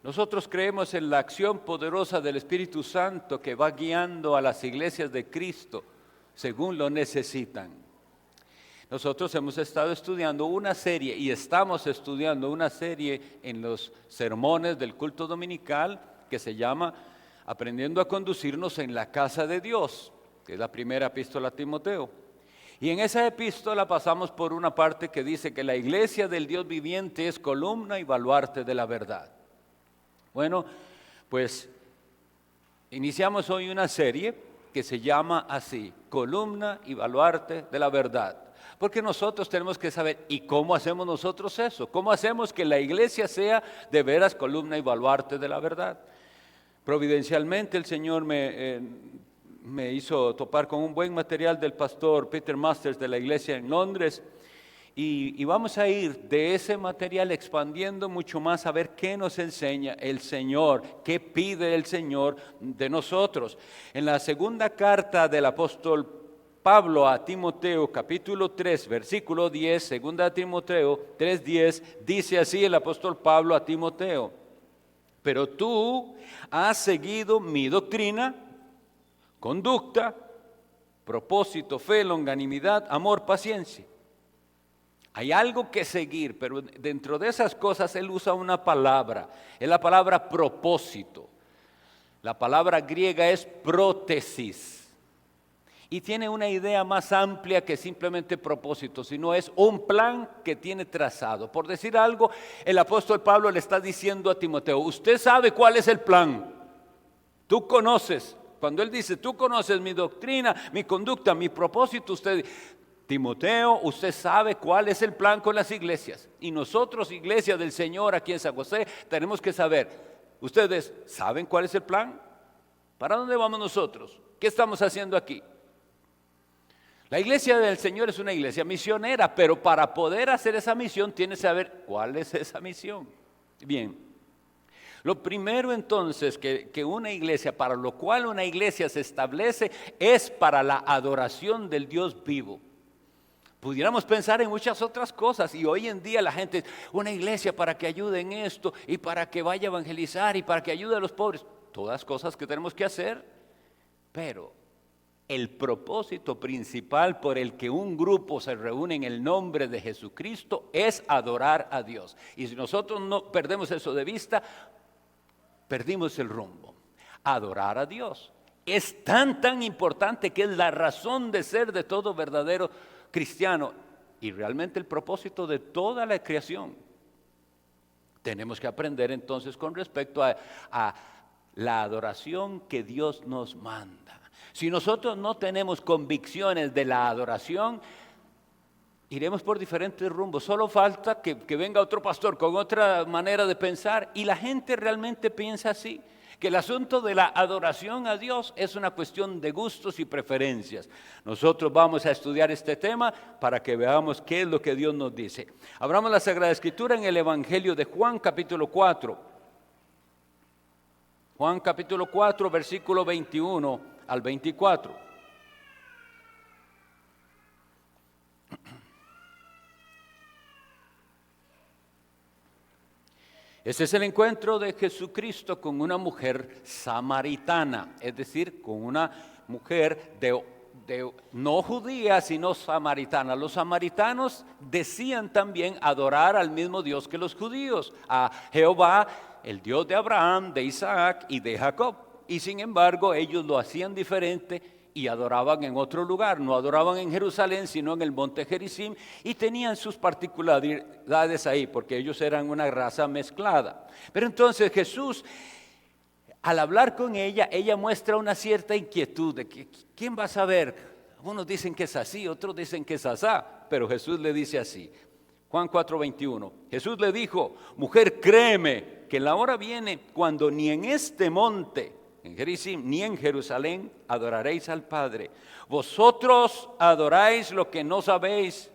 Nosotros creemos en la acción poderosa del Espíritu Santo que va guiando a las iglesias de Cristo según lo necesitan. Nosotros hemos estado estudiando una serie y estamos estudiando una serie en los sermones del culto dominical que se llama Aprendiendo a conducirnos en la casa de Dios, que es la primera epístola a Timoteo. Y en esa epístola pasamos por una parte que dice que la iglesia del Dios viviente es columna y baluarte de la verdad. Bueno, pues iniciamos hoy una serie que se llama así, columna y baluarte de la verdad. Porque nosotros tenemos que saber, ¿y cómo hacemos nosotros eso? ¿Cómo hacemos que la iglesia sea de veras columna y baluarte de la verdad? Providencialmente el Señor me hizo topar con un buen material del pastor Peter Masters de la iglesia en Londres. Y vamos a ir de ese material expandiendo mucho más a ver qué nos enseña el Señor, qué pide el Señor de nosotros. En la segunda carta del apóstol Pablo a Timoteo, capítulo 3, versículo 10, segunda Timoteo 3:10, dice así el apóstol Pablo a Timoteo: pero tú has seguido mi doctrina, conducta, propósito, fe, longanimidad, amor, paciencia. Hay algo que seguir, pero dentro de esas cosas él usa una palabra, es la palabra propósito. La palabra griega es prótesis y tiene una idea más amplia que simplemente propósito, sino es un plan que tiene trazado. Por decir algo, el apóstol Pablo le está diciendo a Timoteo: usted sabe cuál es el plan, tú conoces. Cuando él dice, tú conoces mi doctrina, mi conducta, mi propósito, usted... Timoteo, usted sabe cuál es el plan con las iglesias. Y nosotros, iglesia del Señor aquí en San José, tenemos que saber, ¿ustedes saben cuál es el plan? ¿Para dónde vamos nosotros? ¿Qué estamos haciendo aquí? La iglesia del Señor es una iglesia misionera, pero para poder hacer esa misión tiene que saber cuál es esa misión. Bien, lo primero entonces que una iglesia, para lo cual una iglesia se establece, es para la adoración del Dios vivo. Pudiéramos pensar en muchas otras cosas y hoy en día la gente, una iglesia para que ayude en esto y para que vaya a evangelizar y para que ayude a los pobres, todas cosas que tenemos que hacer, pero el propósito principal por el que un grupo se reúne en el nombre de Jesucristo es adorar a Dios. Y si nosotros no perdemos eso de vista, perdimos el rumbo. Adorar a Dios es tan importante que es la razón de ser de todo verdadero cristiano y realmente el propósito de toda la creación. Tenemos que aprender entonces con respecto a la adoración que Dios nos manda. Si nosotros no tenemos convicciones de la adoración, iremos por diferentes rumbos. Solo falta que venga otro pastor con otra manera de pensar y la gente realmente piensa así. Que el asunto de la adoración a Dios es una cuestión de gustos y preferencias. Nosotros vamos a estudiar este tema para que veamos qué es lo que Dios nos dice. Abramos la Sagrada Escritura en el Evangelio de Juan, capítulo 4. Juan, capítulo 4, versículo 21 al 24. Ese es el encuentro de Jesucristo con una mujer samaritana, es decir, con una mujer no judía, sino samaritana. Los samaritanos decían también adorar al mismo Dios que los judíos, a Jehová, el Dios de Abraham, de Isaac y de Jacob. Y sin embargo, ellos lo hacían diferente y adoraban en otro lugar, no adoraban en Jerusalén, sino en el monte Gerizim, y tenían sus particularidades ahí, porque ellos eran una raza mezclada. Pero entonces Jesús, al hablar con ella muestra una cierta inquietud de que ¿quién va a saber? Unos dicen que es así, otros dicen que es asá, pero Jesús le dice así. Juan 4:21, Jesús le dijo: mujer, créeme que la hora viene cuando ni en este monte, en Gerizim, ni en Jerusalén adoraréis al Padre. Vosotros adoráis lo que no sabéis.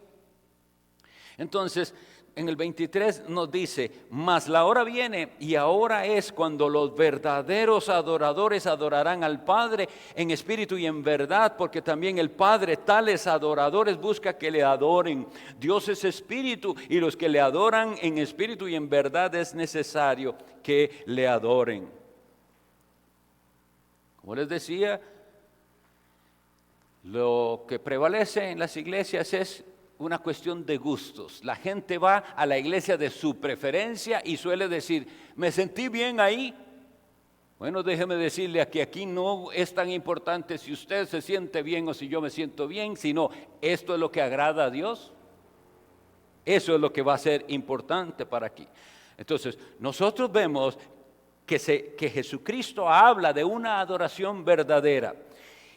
Entonces, en el 23 nos dice, mas la hora viene y ahora es cuando los verdaderos adoradores adorarán al Padre en espíritu y en verdad, porque también el Padre tales adoradores busca que le adoren. Dios es espíritu y los que le adoran en espíritu y en verdad es necesario que le adoren. Como les decía, lo que prevalece en las iglesias es una cuestión de gustos. La gente va a la iglesia de su preferencia y suele decir, me sentí bien ahí. Bueno, déjeme decirle que aquí no es tan importante si usted se siente bien o si yo me siento bien, sino esto es lo que agrada a Dios. Eso es lo que va a ser importante para aquí. Entonces, nosotros vemos que Jesucristo habla de una adoración verdadera.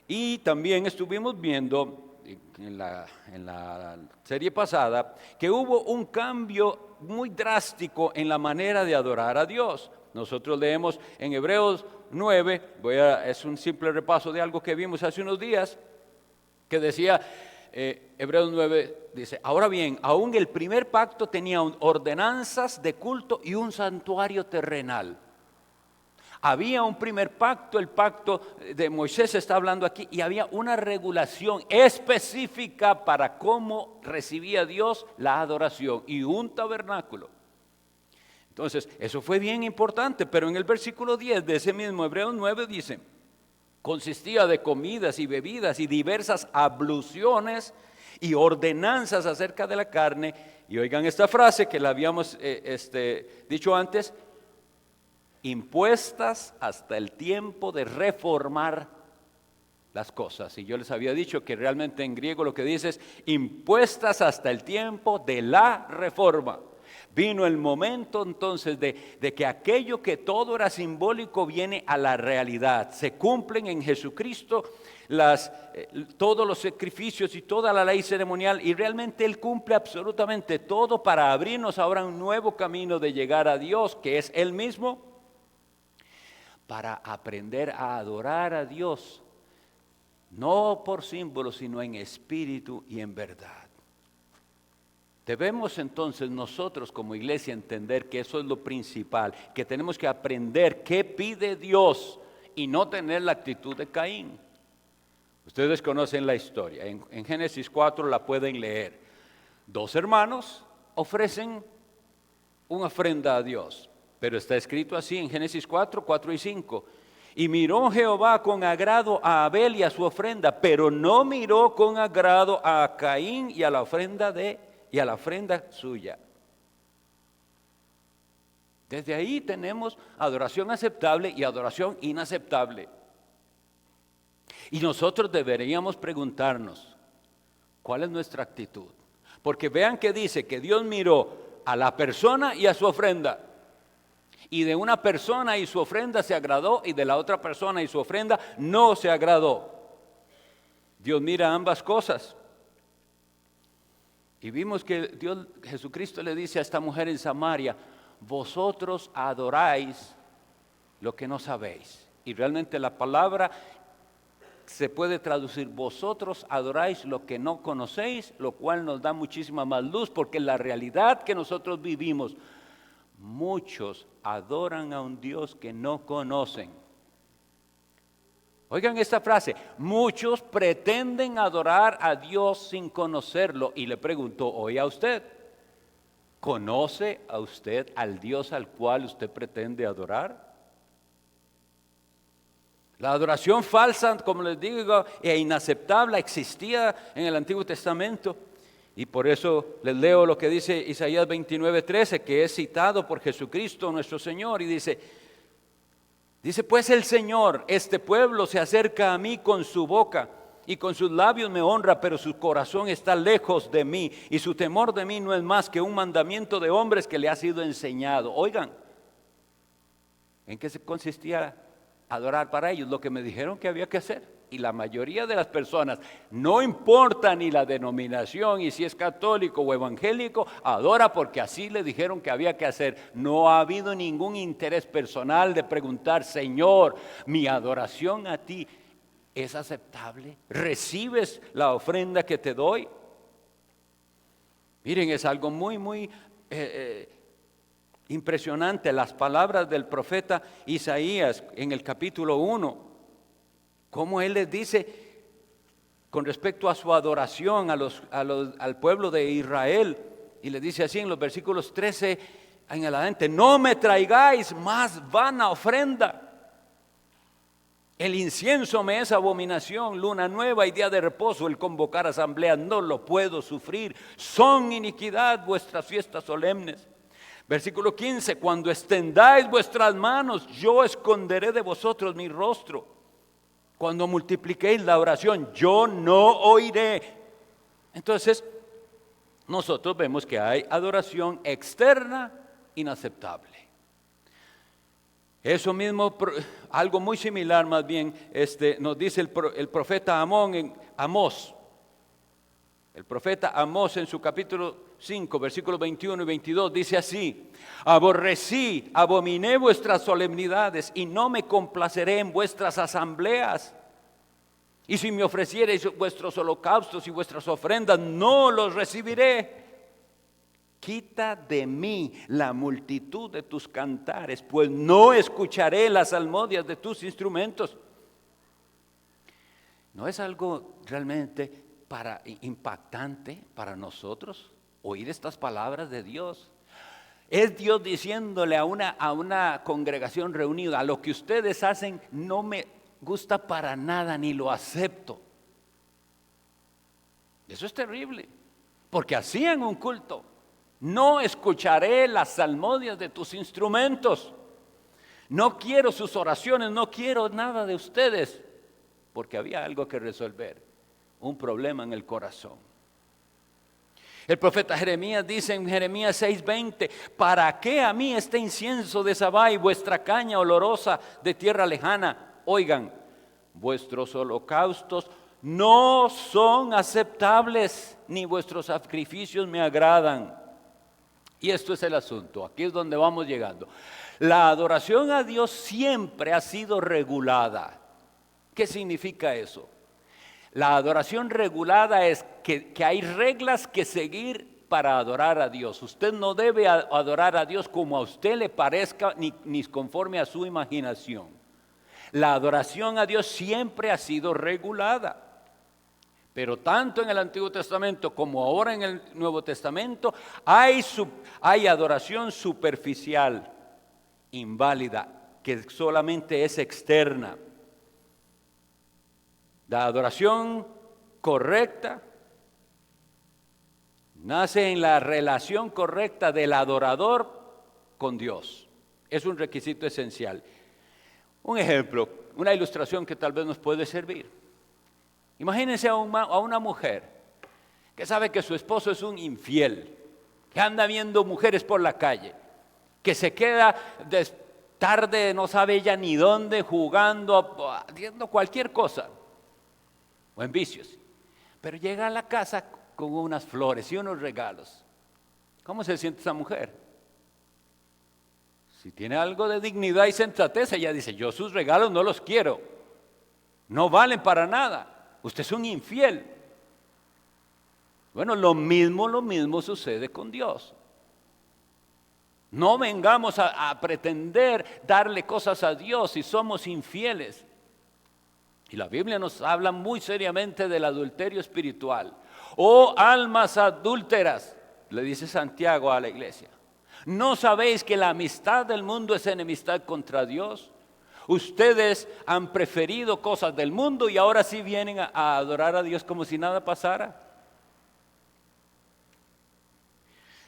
Y también estuvimos viendo en la serie pasada que hubo un cambio muy drástico en la manera de adorar a Dios. Nosotros leemos en Hebreos 9, es un simple repaso de algo que vimos hace unos días, que decía, Hebreos 9 dice, ahora bien, aún el primer pacto tenía ordenanzas de culto y un santuario terrenal. Había un primer pacto, el pacto de Moisés está hablando aquí, y había una regulación específica para cómo recibía Dios la adoración y un tabernáculo. Entonces, eso fue bien importante, pero en el versículo 10 de ese mismo Hebreos 9 dice, consistía de comidas y bebidas y diversas abluciones y ordenanzas acerca de la carne. Y oigan esta frase que la habíamos dicho antes, impuestas hasta el tiempo de reformar las cosas. Y yo les había dicho que realmente en griego lo que dice es impuestas hasta el tiempo de la reforma. Vino el momento entonces de que aquello que todo era simbólico viene a la realidad. Se cumplen en Jesucristo todos los sacrificios y toda la ley ceremonial, y realmente Él cumple absolutamente todo para abrirnos ahora un nuevo camino de llegar a Dios, que es Él mismo, para aprender a adorar a Dios, no por símbolos, sino en espíritu y en verdad. Debemos entonces nosotros como iglesia entender que eso es lo principal, que tenemos que aprender qué pide Dios y no tener la actitud de Caín. Ustedes conocen la historia, en Génesis 4 la pueden leer. 2 hermanos ofrecen una ofrenda a Dios. Pero está escrito así en Génesis 4 y 5. Y miró Jehová con agrado a Abel y a su ofrenda, pero no miró con agrado a Caín y a la ofrenda suya. Desde ahí tenemos adoración aceptable y adoración inaceptable. Y nosotros deberíamos preguntarnos, ¿cuál es nuestra actitud? Porque vean que dice que Dios miró a la persona y a su ofrenda. Y de una persona y su ofrenda se agradó, y de la otra persona y su ofrenda no se agradó. Dios mira ambas cosas. Y vimos que Jesucristo le dice a esta mujer en Samaria, vosotros adoráis lo que no sabéis. Y realmente la palabra se puede traducir, vosotros adoráis lo que no conocéis, lo cual nos da muchísima más luz, porque la realidad que nosotros vivimos, muchos adoran a un Dios que no conocen. Oigan esta frase, muchos pretenden adorar a Dios sin conocerlo. Y le pregunto hoy a usted, ¿conoce a usted al Dios al cual usted pretende adorar? La adoración falsa, como les digo, e inaceptable existía en el Antiguo Testamento. Y por eso les leo lo que dice Isaías 29:13, que es citado por Jesucristo nuestro Señor, y dice pues el Señor, este pueblo se acerca a mí con su boca y con sus labios me honra, pero su corazón está lejos de mí y su temor de mí no es más que un mandamiento de hombres que le ha sido enseñado. Oigan, ¿en qué se consistía adorar para ellos? Lo que me dijeron que había que hacer. Y la mayoría de las personas, no importa ni la denominación y si es católico o evangélico, adora porque así le dijeron que había que hacer. No ha habido ningún interés personal de preguntar, Señor, mi adoración a ti es aceptable. ¿Recibes la ofrenda que te doy? Miren, es algo muy impresionante las palabras del profeta Isaías en el capítulo 1, cómo él les dice con respecto a su adoración al pueblo de Israel, y le dice así en los versículos 13 en adelante: no me traigáis más vana ofrenda. El incienso me es abominación, luna nueva y día de reposo, el convocar asamblea no lo puedo sufrir. Son iniquidad vuestras fiestas solemnes. Versículo 15: cuando extendáis vuestras manos, yo esconderé de vosotros mi rostro. Cuando multipliquéis la oración, yo no oiré. Entonces, nosotros vemos que hay adoración externa inaceptable. Eso mismo, algo muy similar más bien, nos dice el profeta Amós. El profeta Amós en su capítulo 5, versículos 21 y 22 dice así: aborrecí, abominé vuestras solemnidades y no me complaceré en vuestras asambleas. Y si me ofreciereis vuestros holocaustos y vuestras ofrendas, no los recibiré. Quita de mí la multitud de tus cantares, pues no escucharé las salmodias de tus instrumentos. ¿No es algo realmente impactante para nosotros oír estas palabras de Dios? Es Dios diciéndole a una congregación reunida: lo que ustedes hacen no me gusta para nada, ni lo acepto. Eso es terrible, porque hacían un culto. No escucharé las salmodias de tus instrumentos. No quiero sus oraciones, no quiero nada de ustedes, porque había algo que resolver, un problema en el corazón. El profeta Jeremías dice en Jeremías 6:20: ¿para qué a mí este incienso de Sabá y vuestra caña olorosa de tierra lejana? Oigan, vuestros holocaustos no son aceptables, ni vuestros sacrificios me agradan. Y esto es el asunto, aquí es donde vamos llegando. La adoración a Dios siempre ha sido regulada. ¿Qué significa eso? La adoración regulada es que hay reglas que seguir para adorar a Dios. Usted no debe adorar a Dios como a usted le parezca, ni conforme a su imaginación. La adoración a Dios siempre ha sido regulada. Pero tanto en el Antiguo Testamento como ahora en el Nuevo Testamento hay adoración superficial, inválida, que solamente es externa. La adoración correcta nace en la relación correcta del adorador con Dios. Es un requisito esencial. Un ejemplo, una ilustración que tal vez nos puede servir. Imagínense a una mujer que sabe que su esposo es un infiel, que anda viendo mujeres por la calle, que se queda tarde, no sabe ella ni dónde, jugando, haciendo cualquier cosa, o en vicios. Pero llega a la casa con unas flores y unos regalos. ¿Cómo se siente esa mujer? Si tiene algo de dignidad y sensatez, ella dice: yo sus regalos no los quiero, no valen para nada. Usted es un infiel. Bueno, lo mismo sucede con Dios. No vengamos a pretender darle cosas a Dios si somos infieles. Y la Biblia nos habla muy seriamente del adulterio espiritual. Oh almas adúlteras, le dice Santiago a la iglesia, ¿no sabéis que la amistad del mundo es enemistad contra Dios? Ustedes han preferido cosas del mundo y ahora sí vienen a adorar a Dios como si nada pasara.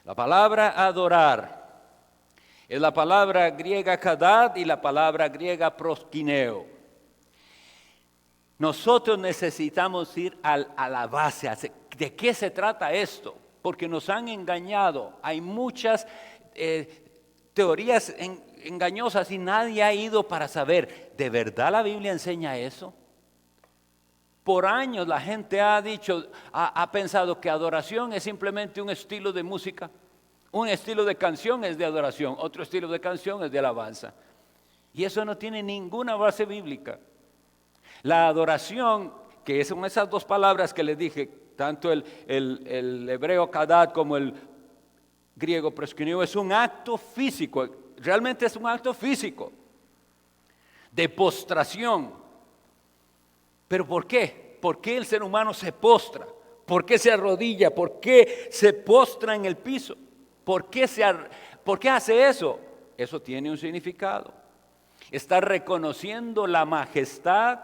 La palabra adorar es la palabra griega kadad y la palabra griega proskineo. Nosotros necesitamos ir a la base. ¿De qué se trata esto? Porque nos han engañado. Hay muchas teorías engañosas y nadie ha ido para saber, ¿de verdad la Biblia enseña eso? Por años la gente ha pensado que adoración es simplemente un estilo de música, un estilo de canción es de adoración, otro estilo de canción es de alabanza. Y eso no tiene ninguna base bíblica. La adoración, que son esas dos palabras que les dije, tanto el hebreo kadad como el griego proskuneo, es un acto físico, realmente es un acto físico, de postración. ¿Pero por qué? ¿Por qué el ser humano se postra? ¿Por qué se arrodilla? ¿Por qué se postra en el piso? ¿Por qué hace eso? Eso tiene un significado. Está reconociendo la majestad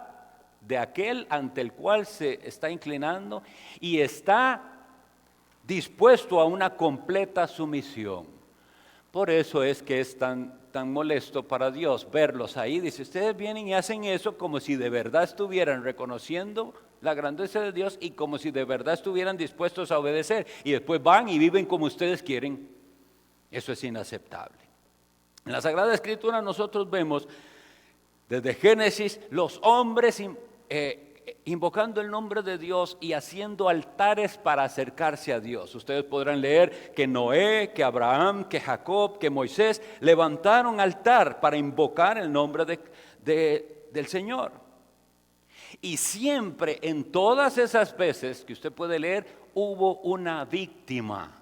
de aquel ante el cual se está inclinando y está dispuesto a una completa sumisión. Por eso es que es tan molesto para Dios verlos ahí. Dice, ustedes vienen y hacen eso como si de verdad estuvieran reconociendo la grandeza de Dios y como si de verdad estuvieran dispuestos a obedecer. Y después van y viven como ustedes quieren. Eso es inaceptable. En la Sagrada Escritura nosotros vemos desde Génesis los hombres invocando el nombre de Dios y haciendo altares para acercarse a Dios. Ustedes podrán leer que Noé, que Abraham, que Jacob, que Moisés levantaron altar para invocar el nombre del Señor. Y siempre, en todas esas veces que usted puede leer, hubo una víctima.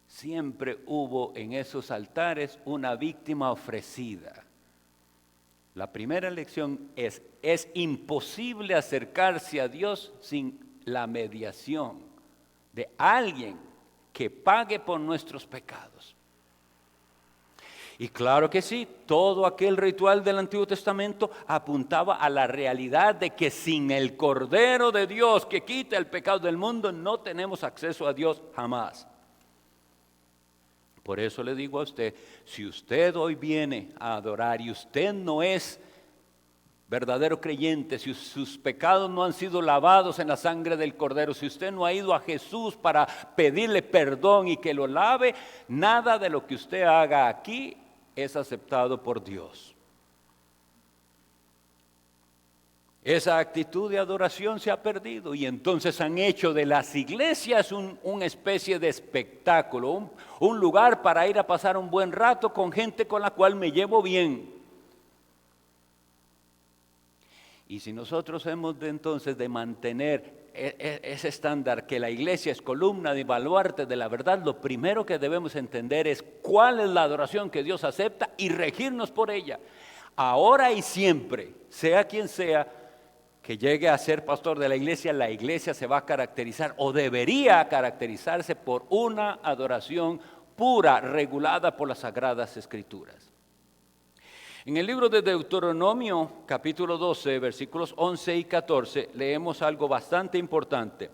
Siempre hubo en esos altares una víctima ofrecida. La primera lección es imposible acercarse a Dios sin la mediación de alguien que pague por nuestros pecados. Y claro que sí, todo aquel ritual del Antiguo Testamento apuntaba a la realidad de que sin el Cordero de Dios que quita el pecado del mundo, no tenemos acceso a Dios jamás. Por eso le digo a usted, si usted hoy viene a adorar y usted no es verdadero creyente, si sus pecados no han sido lavados en la sangre del Cordero, si usted no ha ido a Jesús para pedirle perdón y que lo lave, nada de lo que usted haga aquí es aceptado por Dios. Esa actitud de adoración se ha perdido y entonces han hecho de las iglesias una especie de espectáculo, un lugar para ir a pasar un buen rato con gente con la cual me llevo bien. Y si nosotros hemos de entonces de mantener ese estándar que la iglesia es columna de baluarte de la verdad, lo primero que debemos entender es cuál es la adoración que Dios acepta y regirnos por ella. Ahora y siempre, sea quien sea que llegue a ser pastor de la iglesia se va a caracterizar o debería caracterizarse por una adoración pura, regulada por las Sagradas Escrituras. En el libro de Deuteronomio, capítulo 12, versículos 11 y 14, leemos algo bastante importante.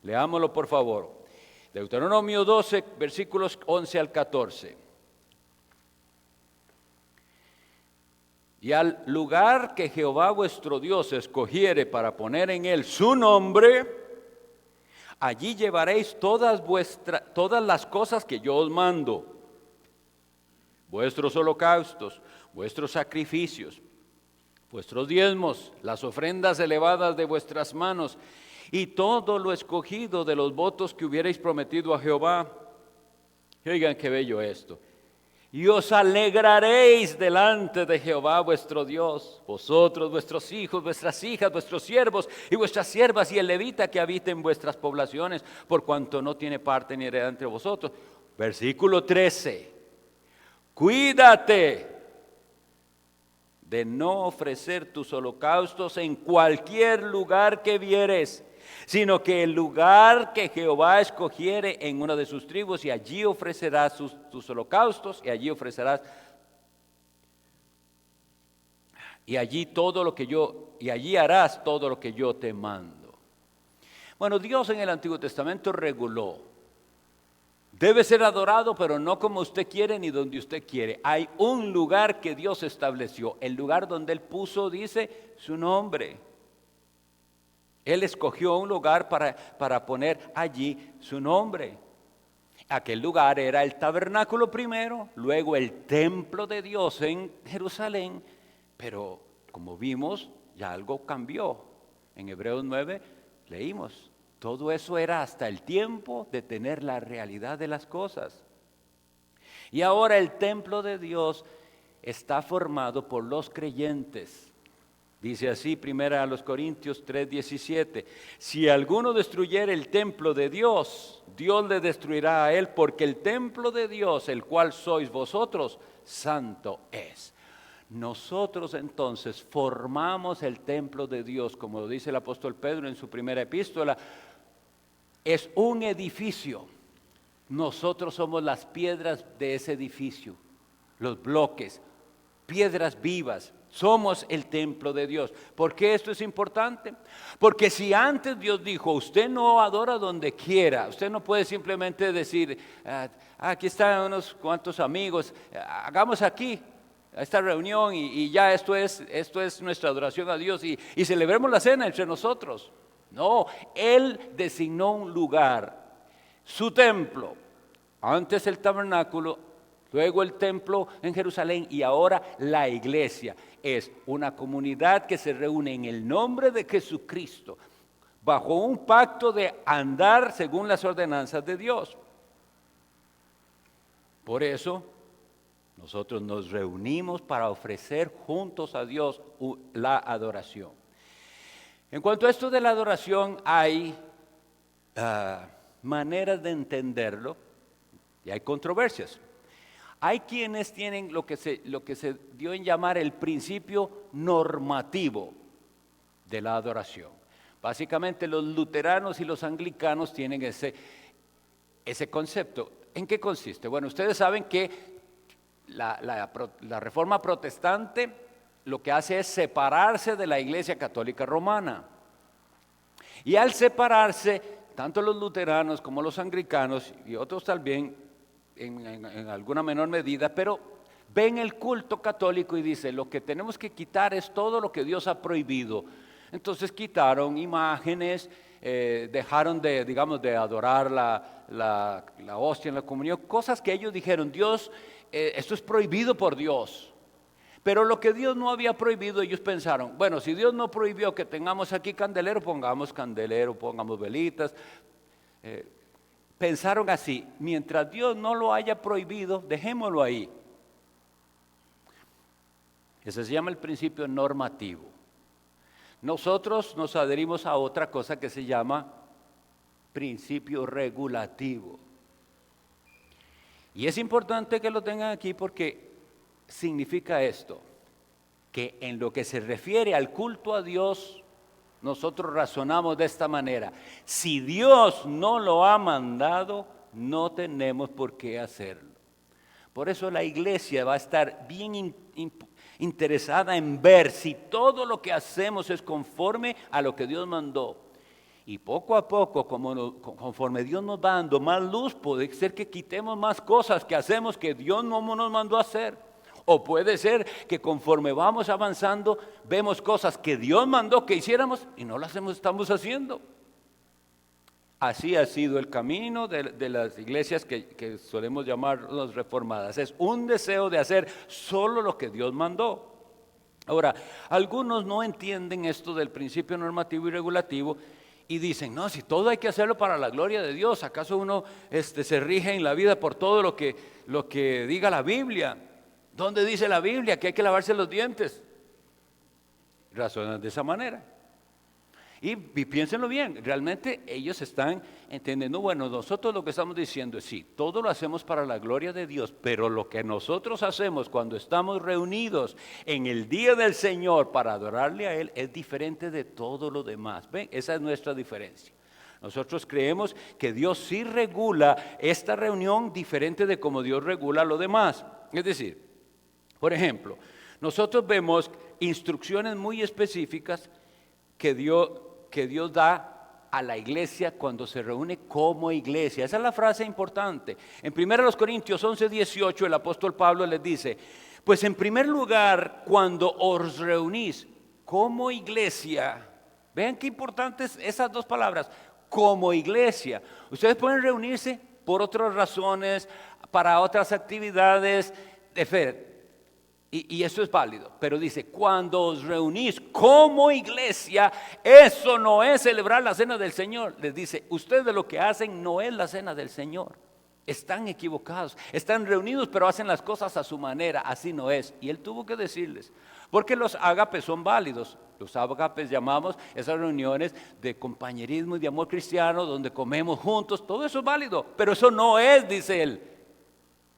Leámoslo por favor. Deuteronomio 12, versículos 11 al 14. Y al lugar que Jehová vuestro Dios escogiere para poner en él su nombre, allí llevaréis todas las cosas que yo os mando, vuestros holocaustos, vuestros sacrificios, vuestros diezmos, las ofrendas elevadas de vuestras manos, y todo lo escogido de los votos que hubierais prometido a Jehová. Oigan qué bello esto. Y os alegraréis delante de Jehová vuestro Dios, vosotros, vuestros hijos, vuestras hijas, vuestros siervos y vuestras siervas, y el levita que habita en vuestras poblaciones, por cuanto no tiene parte ni heredad entre vosotros. Versículo 13. Cuídate de no ofrecer tus holocaustos en cualquier lugar que vieres, sino que el lugar que Jehová escogiere en una de sus tribus, y allí ofrecerás tus holocaustos, y allí ofrecerás, y allí harás todo lo que yo te mando. Bueno, Dios en el Antiguo Testamento reguló. Debe ser adorado, pero no como usted quiere ni donde usted quiere. Hay un lugar que Dios estableció, el lugar donde Él puso, dice, su nombre. Él escogió un lugar para poner allí su nombre. Aquel lugar era el tabernáculo primero, luego el templo de Dios en Jerusalén, pero como vimos, ya algo cambió. En Hebreos 9 leímos, todo eso era hasta el tiempo de tener la realidad de las cosas. Y ahora el templo de Dios está formado por los creyentes. Dice así, primera a los Corintios 3:17, si alguno destruyere el templo de Dios, Dios le destruirá a él, porque el templo de Dios, el cual sois vosotros, santo es. Nosotros entonces formamos el templo de Dios, como lo dice el apóstol Pedro en su primera epístola, es un edificio. Nosotros somos las piedras de ese edificio, los bloques, piedras vivas. Somos el templo de Dios. ¿Por qué esto es importante? Porque si antes Dios dijo, usted no adora donde quiera, usted no puede simplemente decir, aquí están unos cuantos amigos, hagamos aquí esta reunión y ya esto es nuestra adoración a Dios y celebremos la cena entre nosotros. No, Él designó un lugar, su templo, antes el tabernáculo, luego el templo en Jerusalén y ahora la iglesia. Es una comunidad que se reúne en el nombre de Jesucristo, bajo un pacto de andar según las ordenanzas de Dios. Por eso, nosotros nos reunimos para ofrecer juntos a Dios la adoración. En cuanto a esto de la adoración, hay maneras de entenderlo y hay controversias. Hay quienes tienen lo que se dio en llamar el principio normativo de la adoración. Básicamente los luteranos y los anglicanos tienen ese concepto. ¿En qué consiste? Bueno, ustedes saben que la reforma protestante lo que hace es separarse de la Iglesia Católica Romana. Y al separarse, tanto los luteranos como los anglicanos y otros también, en alguna menor medida, pero ven el culto católico y dicen, lo que tenemos que quitar es todo lo que Dios ha prohibido. Entonces quitaron imágenes, dejaron de adorar la hostia en la comunión, cosas que ellos dijeron, Dios, esto es prohibido por Dios. Pero lo que Dios no había prohibido, ellos pensaron, bueno, si Dios no prohibió que tengamos aquí candelero, pongamos velitas. Pensaron así, mientras Dios no lo haya prohibido, dejémoslo ahí. Ese se llama el principio normativo. Nosotros nos adherimos a otra cosa que se llama principio regulativo. Y es importante que lo tengan aquí porque significa esto, que en lo que se refiere al culto a Dios, nosotros razonamos de esta manera: si Dios no lo ha mandado, no tenemos por qué hacerlo. Por eso la iglesia va a estar bien interesada en ver si todo lo que hacemos es conforme a lo que Dios mandó. Y poco a poco, conforme Dios nos va dando más luz, puede ser que quitemos más cosas que hacemos que Dios no nos mandó a hacer. O puede ser que conforme vamos avanzando, vemos cosas que Dios mandó que hiciéramos y no las estamos haciendo. Así ha sido el camino de las iglesias que solemos llamarnos reformadas. Es un deseo de hacer solo lo que Dios mandó. Ahora, algunos no entienden esto del principio normativo y regulativo y dicen, no, si todo hay que hacerlo para la gloria de Dios, ¿acaso uno se rige en la vida por todo lo que diga la Biblia? ¿Dónde dice la Biblia que hay que lavarse los dientes? Razonan de esa manera. Y piénsenlo bien, realmente ellos están entendiendo, bueno, nosotros lo que estamos diciendo es, sí, todo lo hacemos para la gloria de Dios, pero lo que nosotros hacemos cuando estamos reunidos en el día del Señor para adorarle a Él es diferente de todo lo demás. ¿Ven? Esa es nuestra diferencia. Nosotros creemos que Dios sí regula esta reunión diferente de como Dios regula lo demás. Es decir, por ejemplo, nosotros vemos instrucciones muy específicas que Dios da a la iglesia cuando se reúne como iglesia. Esa es la frase importante. En 1 Corintios 11:18 el apóstol Pablo les dice, pues en primer lugar, cuando os reunís como iglesia, vean qué importantes esas dos palabras, como iglesia. Ustedes pueden reunirse por otras razones, para otras actividades de fe. Y eso es válido, pero dice, cuando os reunís como iglesia, eso no es celebrar la cena del Señor. Les dice, ustedes lo que hacen no es la cena del Señor. Están equivocados, están reunidos, pero hacen las cosas a su manera, así no es. Y él tuvo que decirles, porque los ágapes son válidos. Los ágapes llamamos esas reuniones de compañerismo y de amor cristiano donde comemos juntos, todo eso es válido, pero eso no es, dice él.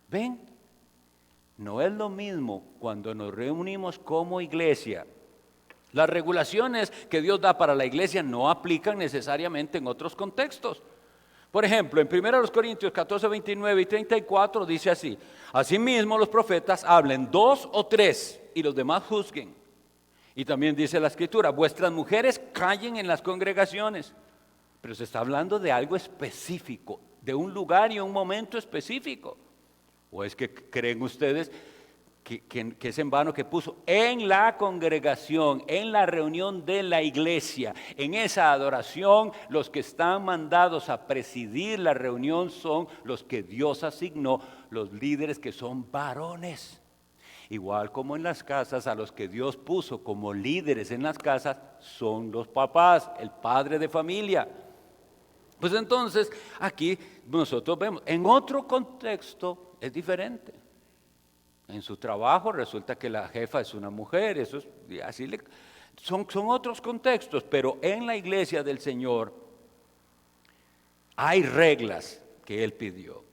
¿Ven? No es lo mismo cuando nos reunimos como iglesia. Las regulaciones que Dios da para la iglesia no aplican necesariamente en otros contextos. Por ejemplo, en 1 Corintios 14, 29 y 34 dice así: asimismo los profetas hablen 2 o 3 y los demás juzguen. Y también dice la Escritura: vuestras mujeres callen en las congregaciones. Pero se está hablando de algo específico, de un lugar y un momento específico. ¿O es que creen ustedes que es en vano que puso en la congregación, en la reunión de la iglesia, en esa adoración? Los que están mandados a presidir la reunión son los que Dios asignó, los líderes que son varones. Igual como en las casas, a los que Dios puso como líderes en las casas son los papás, el padre de familia. Pues entonces aquí nosotros vemos, en otro contexto es diferente. En su trabajo resulta que la jefa es una mujer, eso es, son otros contextos, pero en la iglesia del Señor hay reglas que Él pidió,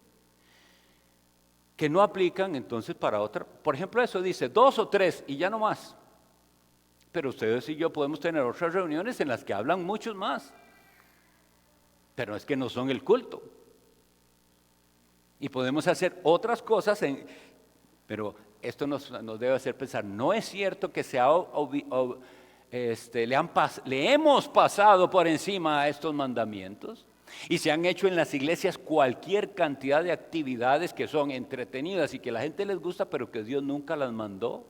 que no aplican entonces para otra. Por ejemplo, eso dice 2 o 3 y ya no más. Pero ustedes y yo podemos tener otras reuniones en las que hablan muchos más, pero es que no son el culto. Y podemos hacer otras cosas, pero esto nos debe hacer pensar, ¿no es cierto que le hemos pasado por encima a estos mandamientos? Y se han hecho en las iglesias cualquier cantidad de actividades que son entretenidas y que a la gente les gusta, pero que Dios nunca las mandó.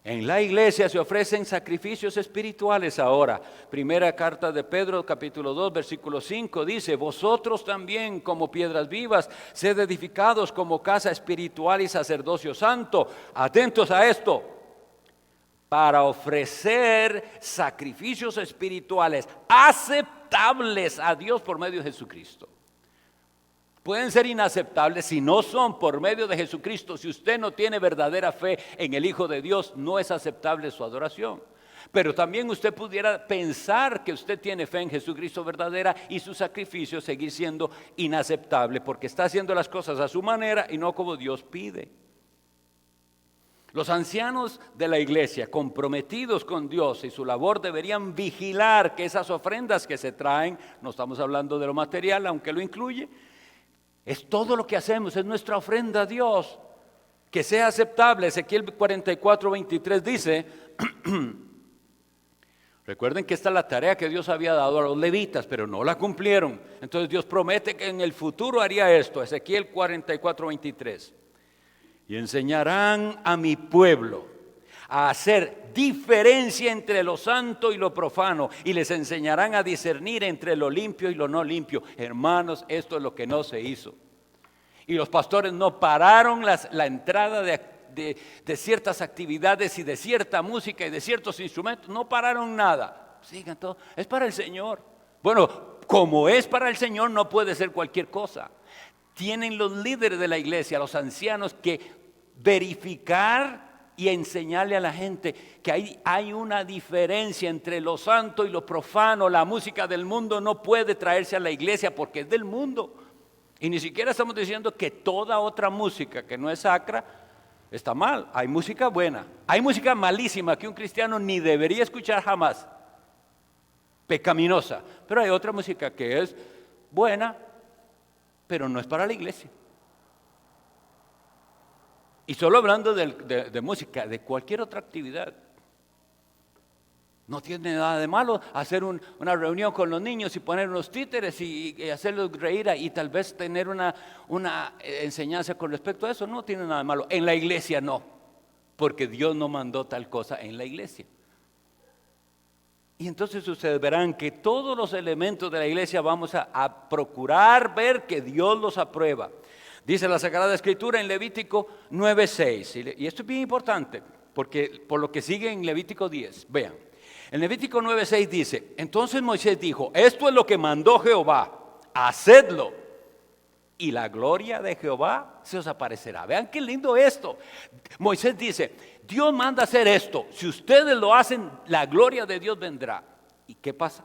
En la iglesia se ofrecen sacrificios espirituales ahora. Primera carta de Pedro, capítulo 2, versículo 5, dice: vosotros también, como piedras vivas, sed edificados como casa espiritual y sacerdocio santo. Atentos a esto: para ofrecer sacrificios espirituales aceptables a Dios por medio de Jesucristo. Pueden ser inaceptables si no son por medio de Jesucristo. Si usted no tiene verdadera fe en el Hijo de Dios, no es aceptable su adoración. Pero también usted pudiera pensar que usted tiene fe en Jesucristo verdadera y su sacrificio seguir siendo inaceptable porque está haciendo las cosas a su manera y no como Dios pide. Los ancianos de la iglesia, comprometidos con Dios y su labor, deberían vigilar que esas ofrendas que se traen, no estamos hablando de lo material, aunque lo incluye, es todo lo que hacemos, es nuestra ofrenda a Dios, que sea aceptable. Ezequiel 44, 23 dice, recuerden que esta es la tarea que Dios había dado a los levitas, pero no la cumplieron. Entonces Dios promete que en el futuro haría esto. Ezequiel 44, 23. Y enseñarán a mi pueblo a hacer diferencia entre lo santo y lo profano, y les enseñarán a discernir entre lo limpio y lo no limpio. Hermanos, esto es lo que no se hizo. Y los pastores no pararon la entrada de ciertas actividades y de cierta música y de ciertos instrumentos, no pararon nada. Sigan todo, es para el Señor. Bueno, como es para el Señor, no puede ser cualquier cosa. Tienen los líderes de la iglesia, los ancianos, que verificar y enseñarle a la gente que hay una diferencia entre lo santo y lo profano. La música del mundo no puede traerse a la iglesia porque es del mundo. Y ni siquiera estamos diciendo que toda otra música que no es sacra está mal. Hay música buena, hay música malísima que un cristiano ni debería escuchar jamás, pecaminosa. Pero hay otra música que es buena, pero no es para la iglesia. Y solo hablando de música, de cualquier otra actividad. No tiene nada de malo hacer una reunión con los niños y poner unos títeres y hacerlos reír y tal vez tener una enseñanza con respecto a eso. No tiene nada de malo. En la iglesia no, porque Dios no mandó tal cosa en la iglesia. Y entonces ustedes verán que todos los elementos de la iglesia vamos a procurar ver que Dios los aprueba. Dice la Sagrada Escritura en Levítico 9:6, y esto es bien importante, porque por lo que sigue en Levítico 10, vean. En Levítico 9:6 dice: entonces Moisés dijo, esto es lo que mandó Jehová, hacedlo. y la gloria de Jehová se os aparecerá. Vean qué lindo esto. Moisés dice, Dios manda hacer esto. Si ustedes lo hacen, la gloria de Dios vendrá. ¿Y qué pasa?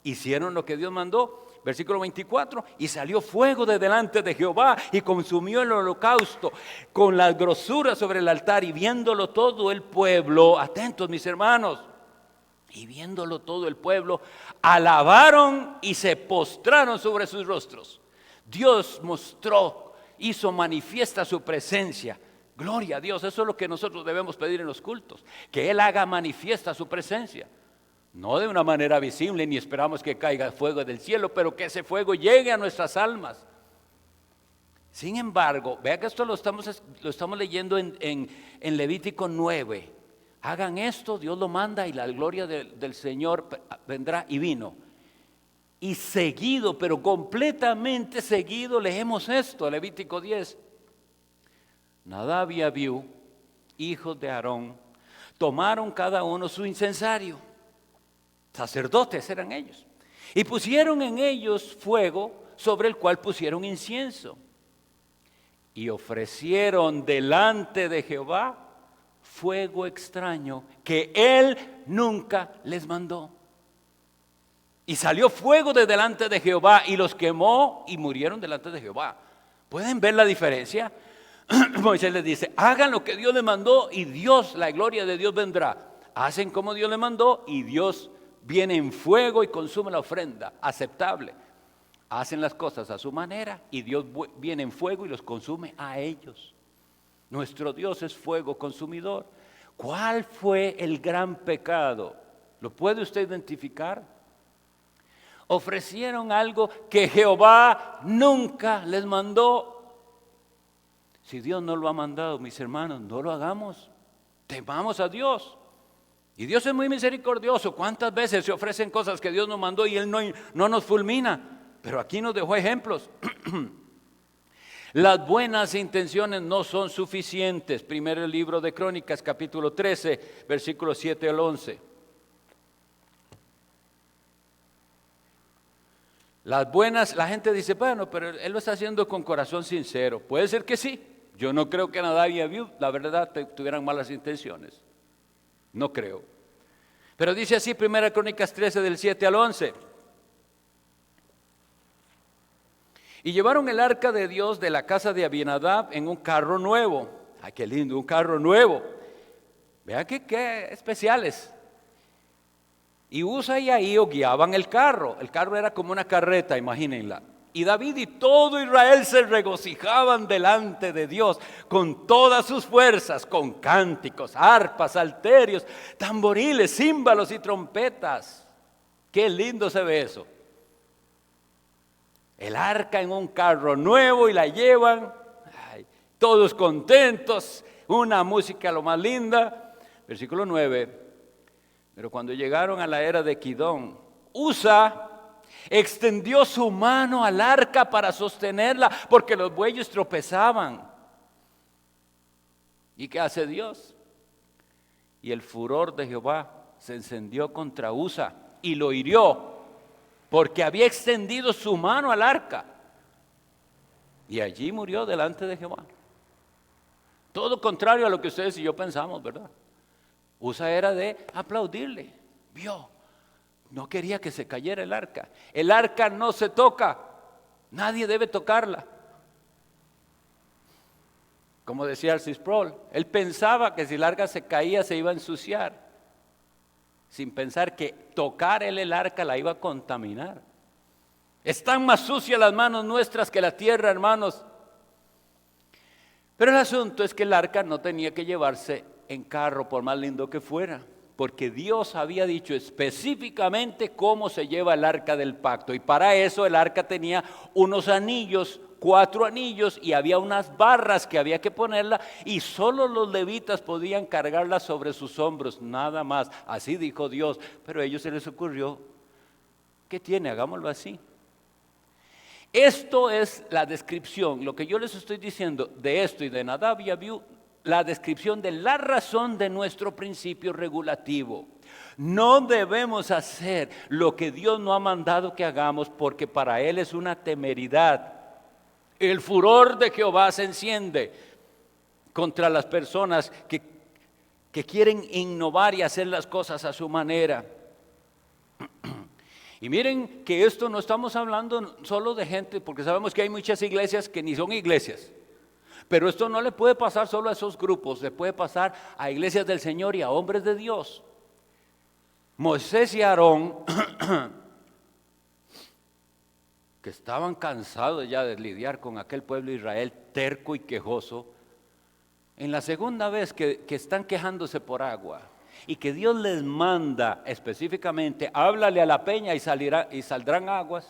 Hicieron lo que Dios mandó. Versículo 24, y salió fuego de delante de Jehová y consumió el holocausto con las grosuras sobre el altar, y viéndolo todo el pueblo, atentos mis hermanos, y viéndolo todo el pueblo, alabaron y se postraron sobre sus rostros. Dios mostró, hizo manifiesta su presencia. Gloria a Dios, eso es lo que nosotros debemos pedir en los cultos, que Él haga manifiesta su presencia. No de una manera visible, ni esperamos que caiga fuego del cielo, pero que ese fuego llegue a nuestras almas. Sin embargo, vea que esto lo estamos leyendo en Levítico 9. Hagan esto, Dios lo manda y la gloria del Señor vendrá, y vino. Y seguido, pero completamente seguido, leemos esto, Levítico 10. Nadab y Abiú, hijos de Aarón, tomaron cada uno su incensario. Sacerdotes eran ellos, y pusieron en ellos fuego sobre el cual pusieron incienso, y ofrecieron delante de Jehová fuego extraño que Él nunca les mandó. Y salió fuego de delante de Jehová y los quemó, y murieron delante de Jehová. ¿Pueden ver la diferencia? Moisés les dice, hagan lo que Dios les mandó y Dios, la gloria de Dios vendrá. Hacen como Dios les mandó y Dios viene en fuego y consume la ofrenda, aceptable. Hacen las cosas a su manera y Dios viene en fuego y los consume a ellos. Nuestro Dios es fuego consumidor. ¿Cuál fue el gran pecado? ¿Lo puede usted identificar? Ofrecieron algo que Jehová nunca les mandó. Si Dios no lo ha mandado, mis hermanos, no lo hagamos. Temamos a Dios. Y Dios es muy misericordioso. ¿Cuántas veces se ofrecen cosas que Dios nos mandó y Él no nos fulmina? Pero aquí nos dejó ejemplos. Las buenas intenciones no son suficientes. Primero el libro de Crónicas, capítulo 13, versículos 7 al 11. Las buenas, la gente dice, bueno, pero Él lo está haciendo con corazón sincero. Puede ser que sí. Yo no creo que Nadab y Abiú, la verdad, tuvieran malas intenciones. No creo. Pero dice así, Primera Crónicas 13, del 7 al 11. Y llevaron el arca de Dios de la casa de Abinadab en un carro nuevo. Ay, qué lindo, un carro nuevo. Vean qué especiales. Y Usa y Ahío guiaban el carro. El carro era como una carreta, imagínenla. Y David y todo Israel se regocijaban delante de Dios con todas sus fuerzas, con cánticos, arpas, salterios, tamboriles, címbalos y trompetas. Qué lindo se ve eso. El arca en un carro nuevo y la llevan, todos contentos, una música lo más linda. Versículo 9. Pero cuando llegaron a la era de Kidón, Usa extendió su mano al arca para sostenerla, porque los bueyes tropezaban. ¿Y qué hace Dios? Y el furor de Jehová se encendió contra Usa y lo hirió, porque había extendido su mano al arca. Y allí murió delante de Jehová. Todo contrario a lo que ustedes y yo pensamos, ¿verdad? Usa era de aplaudirle. Vio, no quería que se cayera el arca. El arca no se toca, nadie debe tocarla. Como decía R.C. Sproul, él pensaba que si el arca se caía se iba a ensuciar, sin pensar que tocar el arca la iba a contaminar. Están más sucias las manos nuestras que la tierra, hermanos. Pero el asunto es que el arca no tenía que llevarse en carro, por más lindo que fuera, porque Dios había dicho específicamente cómo se lleva el arca del pacto, y para eso el arca tenía unos anillos, 4 anillos, y había unas barras que había que ponerla, y solo los levitas podían cargarla sobre sus hombros, nada más. Así dijo Dios, pero a ellos se les ocurrió, ¿qué tiene? Hagámoslo así. Esto es la descripción, lo que yo les estoy diciendo de esto y de Nadab y Abiú, la descripción de la razón de nuestro principio regulativo. No debemos hacer lo que Dios no ha mandado que hagamos, porque para Él es una temeridad. El furor de Jehová se enciende contra las personas que quieren innovar y hacer las cosas a su manera. Y miren que esto no estamos hablando solo de gente, porque sabemos que hay muchas iglesias que ni son iglesias. Pero esto no le puede pasar solo a esos grupos, le puede pasar a iglesias del Señor y a hombres de Dios. Moisés y Aarón, que estaban cansados ya de lidiar con aquel pueblo de Israel terco y quejoso, en la segunda vez que están quejándose por agua y que Dios les manda específicamente, háblale a la peña y saldrán aguas,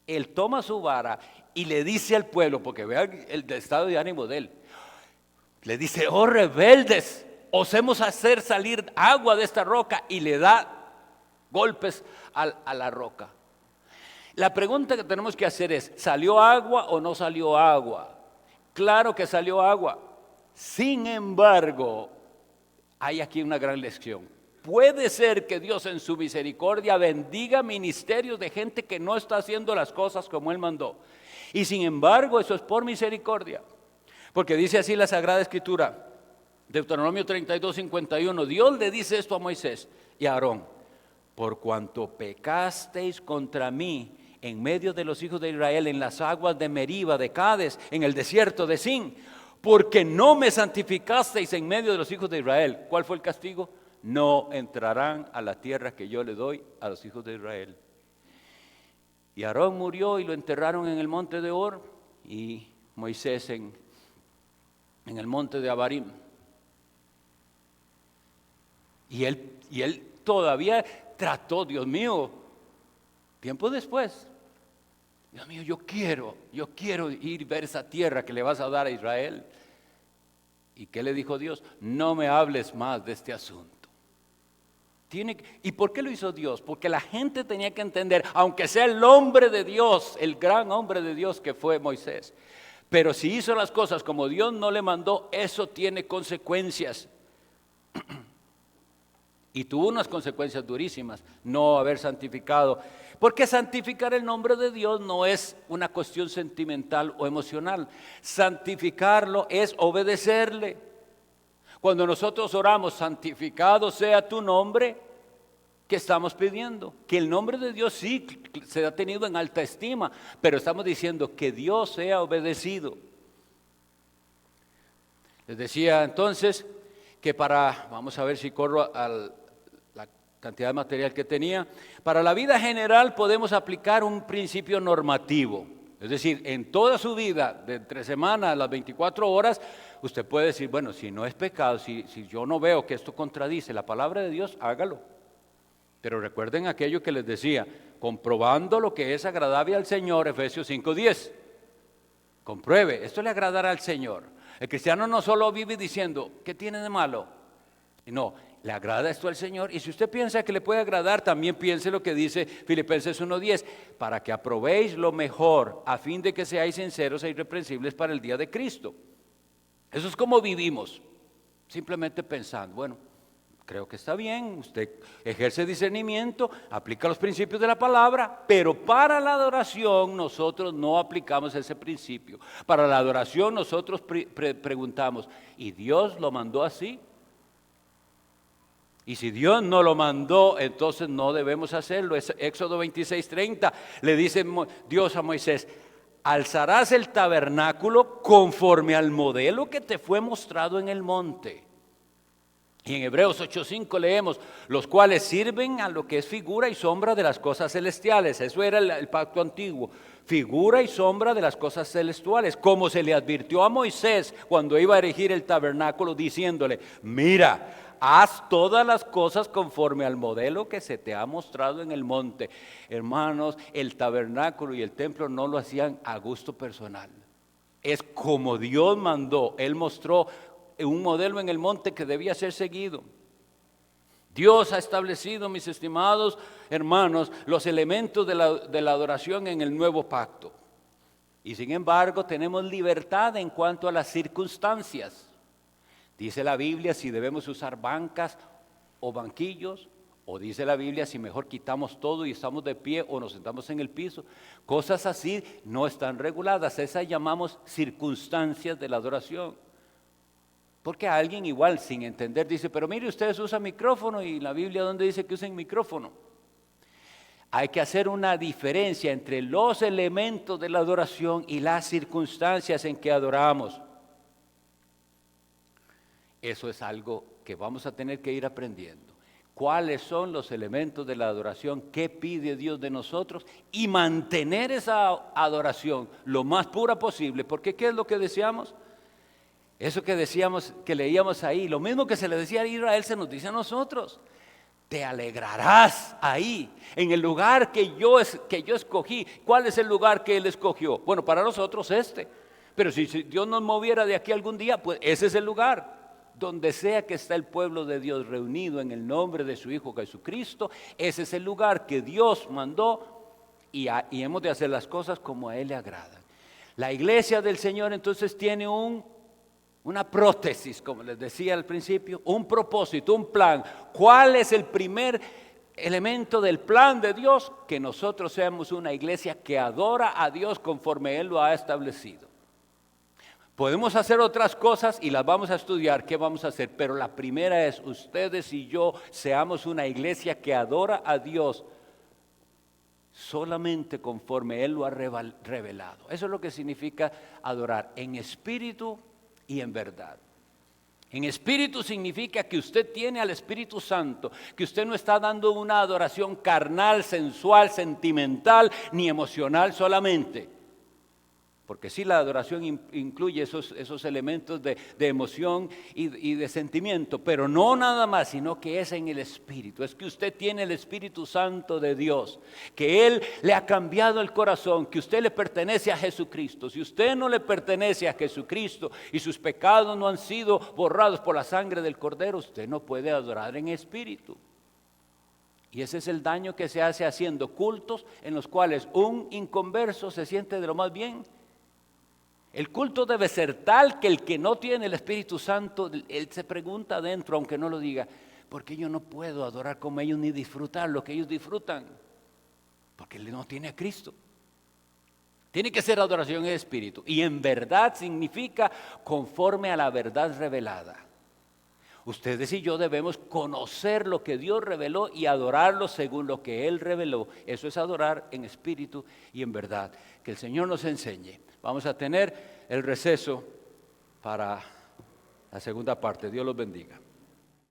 Él toma su vara y le dice al pueblo, porque vean el estado de ánimo de él, le dice, oh rebeldes, osemos hacer salir agua de esta roca, y le da golpes a la roca. La pregunta que tenemos que hacer es, ¿salió agua o no salió agua? Claro que salió agua. Sin embargo, hay aquí una gran lección. Puede ser que Dios en su misericordia bendiga ministerios de gente que no está haciendo las cosas como Él mandó. Y sin embargo, eso es por misericordia. Porque dice así la Sagrada Escritura, Deuteronomio 32:51, Dios le dice esto a Moisés y a Aarón: por cuanto pecasteis contra mí en medio de los hijos de Israel, en las aguas de Meriba, de Cades, en el desierto de Sin, porque no me santificasteis en medio de los hijos de Israel. ¿Cuál fue el castigo? No entrarán a la tierra que yo le doy a los hijos de Israel. Y Aarón murió y lo enterraron en el monte de Hor, y Moisés en el monte de Abarim. Y él todavía trató, Dios mío, tiempo después, Dios mío, yo quiero ir a ver esa tierra que le vas a dar a Israel. ¿Y qué le dijo Dios? No me hables más de este asunto. ¿Y por qué lo hizo Dios? Porque la gente tenía que entender, aunque sea el hombre de Dios, el gran hombre de Dios que fue Moisés, pero si hizo las cosas como Dios no le mandó, eso tiene consecuencias. Y tuvo unas consecuencias durísimas, no haber santificado. Porque santificar el nombre de Dios no es una cuestión sentimental o emocional. Santificarlo es obedecerle. Cuando nosotros oramos, santificado sea tu nombre, ¿qué estamos pidiendo? Que el nombre de Dios sí se ha tenido en alta estima, pero estamos diciendo que Dios sea obedecido. Les decía entonces que vamos a ver si corro a la cantidad de material que tenía, para la vida general podemos aplicar un principio normativo. Es decir, en toda su vida, de entre semanas, las 24 horas, usted puede decir, bueno, si no es pecado, si yo no veo que esto contradice la palabra de Dios, hágalo. Pero recuerden aquello que les decía, comprobando lo que es agradable al Señor, Efesios 5:10. Compruebe, esto le agradará al Señor. El cristiano no solo vive diciendo, ¿qué tiene de malo? No, le agrada esto al Señor. Y si usted piensa que le puede agradar, también piense lo que dice Filipenses 1:10, para que aprobéis lo mejor, a fin de que seáis sinceros e irreprensibles para el día de Cristo. Eso es como vivimos, simplemente pensando, bueno, creo que está bien, usted ejerce discernimiento, aplica los principios de la palabra, pero para la adoración nosotros no aplicamos ese principio. Para la adoración nosotros preguntamos, ¿y Dios lo mandó así? Y si Dios no lo mandó, entonces no debemos hacerlo. Es Éxodo 26:30, le dice Dios a Moisés, alzarás el tabernáculo conforme al modelo que te fue mostrado en el monte. Y en Hebreos 8:5 leemos, los cuales sirven a lo que es figura y sombra de las cosas celestiales. Eso era el pacto antiguo, figura y sombra de las cosas celestiales, como se le advirtió a Moisés cuando iba a erigir el tabernáculo, diciéndole, mira, haz todas las cosas conforme al modelo que se te ha mostrado en el monte. Hermanos, el tabernáculo y el templo no lo hacían a gusto personal. Es como Dios mandó, Él mostró un modelo en el monte que debía ser seguido. Dios ha establecido, mis estimados hermanos, los elementos de la adoración en el nuevo pacto. Y sin embargo tenemos libertad en cuanto a las circunstancias. Dice la Biblia si debemos usar bancas o banquillos O dice la Biblia, si mejor quitamos todo y estamos de pie o nos sentamos en el piso. Cosas así no están reguladas. Esas llamamos circunstancias de la adoración. Porque alguien igual sin entender dice, pero mire, ustedes usan micrófono y la Biblia ¿dónde dice que usen micrófono? Hay que hacer una diferencia entre los elementos de la adoración y las circunstancias en que adoramos. Eso es algo que vamos a tener que ir aprendiendo. ¿Cuáles son los elementos de la adoración? ¿Qué pide Dios de nosotros? Y mantener esa adoración lo más pura posible. Porque ¿qué es lo que deseamos? Eso que decíamos, que leíamos ahí, lo mismo que se le decía a Israel se nos dice a nosotros. Te alegrarás ahí, en el lugar que yo escogí. ¿Cuál es el lugar que Él escogió? Bueno, para nosotros pero si Dios nos moviera de aquí algún día, pues ese es el lugar. Donde sea que está el pueblo de Dios reunido en el nombre de su Hijo Jesucristo, ese es el lugar que Dios mandó y hemos de hacer las cosas como a Él le agradan. La iglesia del Señor entonces tiene una prótesis, como les decía al principio, un propósito, un plan. ¿Cuál es el primer elemento del plan de Dios? Que nosotros seamos una iglesia que adora a Dios conforme Él lo ha establecido. Podemos hacer otras cosas y las vamos a estudiar, ¿qué vamos a hacer? Pero la primera es, ustedes y yo seamos una iglesia que adora a Dios solamente conforme Él lo ha revelado. Eso es lo que significa adorar en espíritu y en verdad. En espíritu significa que usted tiene al Espíritu Santo, que usted no está dando una adoración carnal, sensual, sentimental, ni emocional solamente. Porque sí, la adoración incluye esos elementos de emoción y de sentimiento, pero no nada más, sino que es en el Espíritu. Es que usted tiene el Espíritu Santo de Dios, que Él le ha cambiado el corazón, que usted le pertenece a Jesucristo. Si usted no le pertenece a Jesucristo y sus pecados no han sido borrados por la sangre del Cordero, usted no puede adorar en espíritu. Y ese es el daño que se hace haciendo cultos en los cuales un inconverso se siente de lo más bien. El culto debe ser tal que el que no tiene el Espíritu Santo, él se pregunta adentro, aunque no lo diga, ¿por qué yo no puedo adorar como ellos ni disfrutar lo que ellos disfrutan? Porque él no tiene a Cristo. Tiene que ser adoración en espíritu. Y en verdad significa conforme a la verdad revelada. Ustedes y yo debemos conocer lo que Dios reveló y adorarlo según lo que Él reveló. Eso es adorar en espíritu y en verdad. Que el Señor nos enseñe. Vamos a tener el receso para la segunda parte. Dios los bendiga.